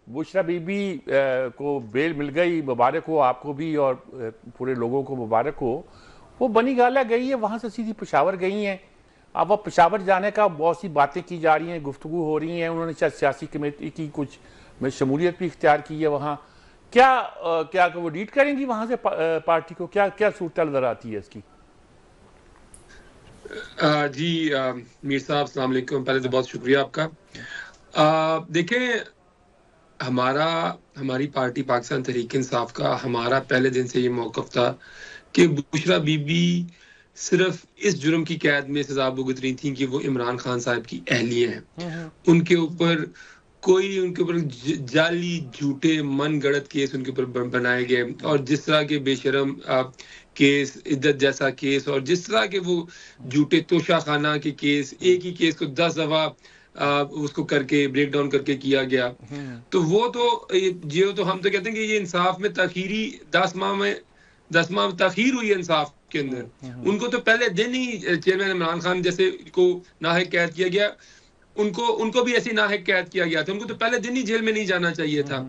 बुशरा बीबी को बेल मिल गई, मुबारक हो आपको भी और पूरे लोगों को मुबारक हो। वो बनी गाला गई है, वहाँ से सीधी पेशावर गई हैं। अब वो पेशावर जाने का बहुत सी बातें की जा रही हैं, गुफ्तगू हो रही हैं। उन्होंने शायद सियासी कमेटी की कुछ में शमूलियत भी इख्तियार की है वहाँ। क्या क्या वो लीड करेंगी वहाँ से पार्टी को? क्या क्या सूरत नजर आती है इसकी? जी मीर साहब अस्सलाम वालेकुम। पहले तो बहुत शुक्रिया आपका। देखें, हमारी पार्टी पाकिस्तान तहरीक इंसाफ का हमारा पहले दिन से ये मौक़िफ़ था कि बुशरा बीबी सिर्फ इस जुर्म की कैद में सजा भुगत रही थी कि वो इमरान खान साहब की अहलिया हैं। उनके ऊपर जाली झूठे मन गढ़त केस उनके ऊपर बनाए गए, और जिस तरह के बेशरम केस, इद्दत जैसा केस, और जिस तरह के वो झूठे तोशाखाना के केस, एक ही केस को 10 दफा उसको करके ब्रेक डाउन करके किया गया। तो वो तो हम तो कहते हैं कि ये इंसाफ में तखीरी 10 माह तखीर हुई है इंसाफ के अंदर। उनको तो पहले दिन ही चेयरमैन इमरान खान जैसे को नाहक कैद किया गया, उनको भी ऐसी नाहक कैद किया गया था। उनको तो पहले दिन ही जेल में नहीं जाना चाहिए था।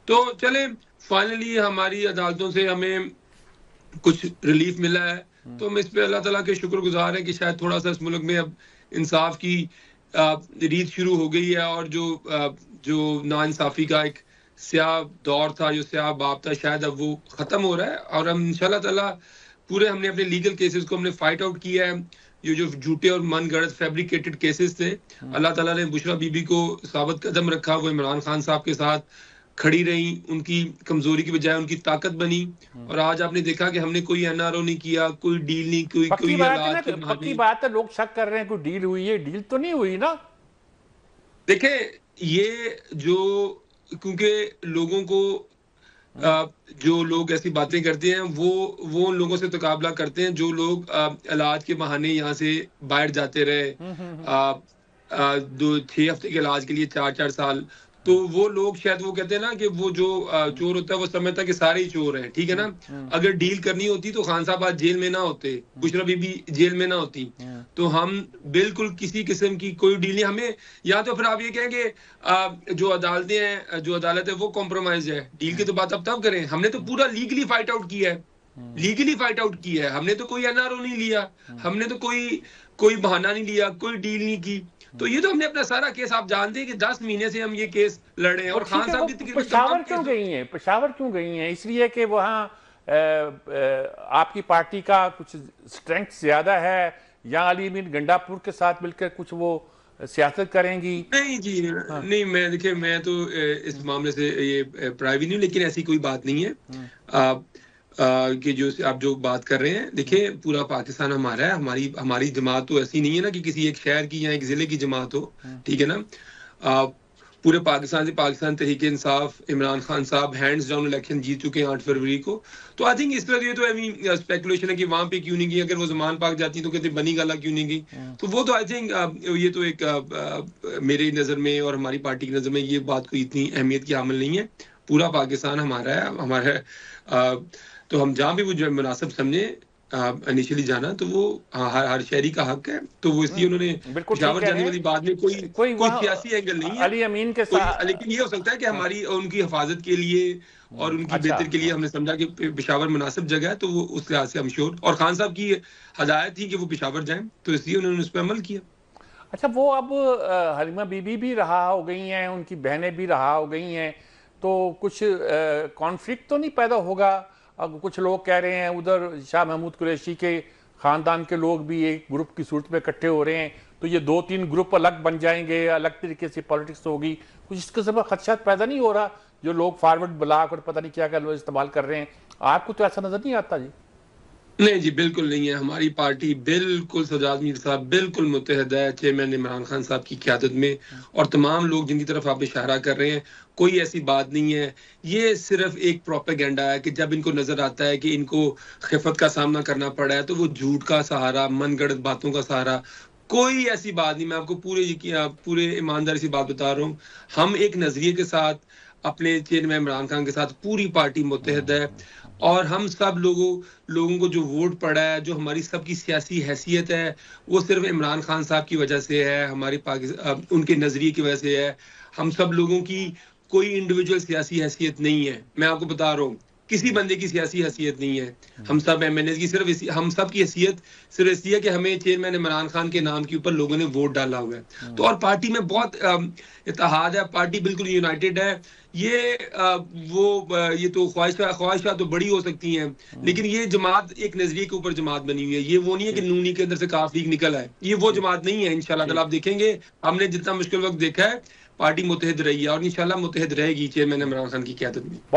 तो चले, फाइनली हमारी अदालतों से हमें कुछ रिलीफ मिला है, तो हम इस पे अल्लाह ताला के शुक्रगुजार हैं कि शायद थोड़ा सा इस मुल्क में अब इंसाफ की रीत शुरू हो गई है, और जो नाइंसाफी का एक स्याह दौर था, जो स्याह बाब था, शायद अब वो खत्म हो रहा है। और हम इंशाल्लाह ताला हमने अपने लीगल केसेस को हमने फाइट आउट किया है। ये जो झूठे और मन गढ़त फैब्रिकेटेड केसेस थे, अल्लाह ताला ने बुशरा बीबी को साबित कदम रखा। वो इमरान खान साहब के साथ खड़ी रही, उनकी कमजोरी की बजाय उनकी ताकत बनी। और आज आपने देखा कि हमने कोई एनआरओ नहीं किया, कोई डील नहीं, कोई पक्की बात है, लोग शक कर रहे हैं कोई डील हुई है। डील तो नहीं हुई ना? देखें, ये जो, क्योंकि लोगों को जो लोग ऐसी बातें करते हैं वो उन लोगों से तकाबला करते हैं जो लोग इलाज के बहाने यहाँ से बाहर जाते रहे, 2-6 हफ्ते के इलाज के लिए 4-4 साल। तो वो लोग शायद वो कहते हैं ना कि वो जो चोर होता है वो समझता है कि सारे ही चोर हैं, ठीक है ना। अगर डील करनी होती तो खान साहब आज जेल में ना होते, बुशरा बीबी जेल में ना होती। तो हम बिल्कुल किसी किस्म की कोई डील नहीं हमें, या तो फिर आप ये कहेंगे जो अदालतें हैं, जो अदालत है वो कॉम्प्रोमाइज है। डील की तो बात अब तब करें, हमने तो पूरा लीगली फाइट आउट किया है, हमने तो कोई एनआरओ नहीं लिया, हमने तो कोई बहाना नहीं लिया, कोई डील नहीं की। तो ये तो हमने अपना सारा केस, आप जानते हैं कि 10 महीने से हम ये केस लड़ रहे हैं। और खान साहब भी पेशावर क्यों गई हैं? इसलिए कि वहाँ आपकी पार्टी का कुछ स्ट्रेंथ ज्यादा है, या अली अमीन गंडापुर के साथ मिलकर कुछ वो सियासत करेंगी? नहीं जी, नहीं, मैं तो इस मामले से ये प्राइवेट नहीं, लेकिन ऐसी कोई बात नहीं है कि जो आप जो बात कर रहे हैं। देखिए, पूरा पाकिस्तान हमारा है, हमारी जमात तो ऐसी नहीं है ना कि किसी एक शहर की या एक जिले की जमात हो, ठीक है ना। पूरे पाकिस्तान से पाकिस्तान तहरीक इंसाफ, इमरान खान साहब हैंड्स डाउन इलेक्शन जीत चुके हैं 8 फरवरी को। तो आई थिंक इस तरह ये तो स्पेकुलेशन है कि वहां पे क्यों नहीं गई, अगर वो जमान पाक जाती तो कहते बनी गाला क्यों नहीं गई। तो वो तो आई थिंक ये तो एक मेरी नज़र में और हमारी पार्टी की नज़र में ये बात कोई इतनी अहमियत की हामिल नहीं है। पूरा पाकिस्तान हमारा है, तो हम जहाँ भी वो जो मुनासिब समझे इनिशियली जाना, तो वो हर शहरी का हक है। तो वो इसलिए उन्होंने पेशावर जाने वाली बात में कोई सियासी एंगल नहीं है अली अमीन के साथ। लेकिन ये हो सकता है कि हमारी उनकी हिफाजत के लिए और उनकी बेहतर के लिए हमने समझा कि पेशावर मुनासिब जगह है, तो वो उस लिहाज से हम श्योर, और खान साहब की हदायत थी कि वो पेशावर जाएं, तो इसलिए उन्होंने उस पर अमल किया। अच्छा, वो अब हलीमा बीबी भी रहा हो गई हैं, उनकी बहनें भी रहा हो गई हैं, तो कुछ कॉन्फ्लिक्ट तो नहीं पैदा होगा? अब कुछ लोग कह रहे हैं उधर शाह महमूद कुरैशी के ख़ानदान के लोग भी एक ग्रुप की सूरत में इकट्ठे हो रहे हैं, तो ये 2-3 ग्रुप अलग बन जाएंगे, अलग तरीके से पॉलिटिक्स होगी। कुछ इस किस्म का खदशा पैदा नहीं हो रहा? जो लोग फॉरवर्ड ब्लॉक और पता नहीं क्या क्या लोग इस्तेमाल कर रहे हैं, आपको तो ऐसा नजर नहीं आता जी? नहीं जी, बिल्कुल नहीं है। हमारी पार्टी बिल्कुल, सजाद मीर साहब बिल्कुल मुत्तहद है चेयरमैन इमरान खान साहब की क़यादत में, और तमाम लोग जिनकी तरफ आप इशारा कर रहे हैं, कोई ऐसी बात नहीं है। ये सिर्फ एक प्रोपेगेंडा है कि जब इनको नजर आता है कि इनको खिफत का सामना करना पड़ा है, तो वो झूठ का सहारा, मनगढ़ंत बातों का सहारा, कोई ऐसी बात नहीं। मैं आपको पूरे ईमानदारी से बात बता रहा हूँ। हम एक नजरिए के साथ, अपने चेयरमैन इमरान खान के साथ पूरी पार्टी मुत्तहद है, और हम सब लोगों को जो वोट पड़ा है, जो हमारी सबकी सियासी हैसियत है, वो सिर्फ इमरान खान साहब की वजह से है, हमारे उनके नजरिए की वजह से है। हम सब लोगों की कोई इंडिविजुअल सियासी हैसियत नहीं है। मैं आपको बता रहा हूँ, किसी बंदे की सियासी हैसियत नहीं है। हम सब एमएनए की सिर्फ हम सब की हैसियत सिर्फ इसलिए है कि हमें चेयरमैन इमरान खान के नाम के ऊपर लोगों ने वोट डाला हुआ है। तो और पार्टी में बहुत इत्तेहाद है, पार्टी बिल्कुल यूनाइटेड है। ये ये तो ख्वाहिशात तो बड़ी हो सकती हैं, लेकिन ये जमात एक नजरिए के ऊपर जमात बनी हुई है। ये वो नहीं है कि नूनी के अंदर से काफ लीग निकल आए, ये वो जमात नहीं है। इंशाल्लाह ताला आप देखेंगे, हमने जितना मुश्किल वक्त देखा है, पार्टी मुत्तहिद रही है और इंशाल्लाह मुत्तहिद रहेगी चेयरमैन इमरान खान की क़यादत में।